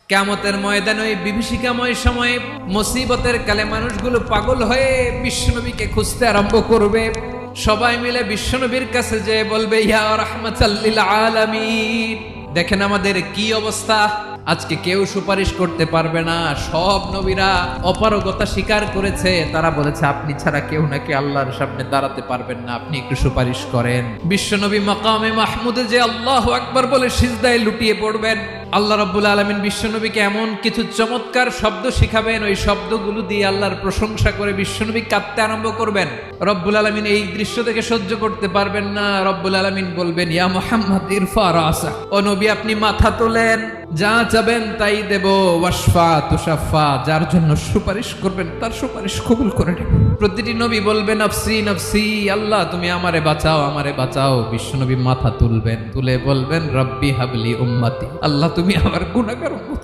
কিয়ামতের ময়দানে ওই বিভীষিকাময় সময়ে মুসিবতের কালে মানুষগুলো পাগল হয়ে বিশ্বনবীকে খুঁজতে আরম্ভ করবে। সবাই মিলে বিশ্বনবীর কাছে যেয়ে বলবে, ইয়া রাহমাতাল লিল আলামিন। দেখেন আমাদের কি অবস্থা, আজকে কেউ সুপারিশ করতে পারবে না। সব নবীরা অপারগতা স্বীকার করেছে, তারা বলেছে আপনি ছাড়া কেউ নাকি আল্লাহর সামনে দাঁড়াতে পারবেন না, আপনি একটু সুপারিশ করেন। বিশ্বনবী মাকামে মাহমুদে যে আল্লাহু আকবার বলে সিজদায় লুটিয়ে পড়বেন। আল্লাহ রাব্বুল আলামিন বিশ্বনবীকে এমন কিছু চমৎকার শব্দ শিখাবেন, ওই শব্দগুলো দিয়ে আল্লাহর প্রশংসা করে বিশ্বনবী কাঁদতে আরম্ভ করবেন। রব্বুল আলামিন এই দৃশ্য থেকে সহ্য করতে পারবেন না। রব্বুল আলামিন বলবেন, ইয়া মুহাম্মদ ইরফা রাসা, ও নবী আপনি মাথা তোলেন, যা চাবেন তাই দেব। ওয়াশফা তুশাফা, যার জন্য সুপারিশ করবেন তার সুপারিশ কবুল করে নেব। প্রতিটি নবী বলবেন নফসি নফসি, আল্লাহ তুমি আমারে বাঁচাও, আমারে বাঁচাও। বিশ্বনবী মাথা তুলবেন, তুলে বলবেন রব্বি হাবলি উম্মতি, আল্লাহ তুমি আমার গুনাহগার উম্মত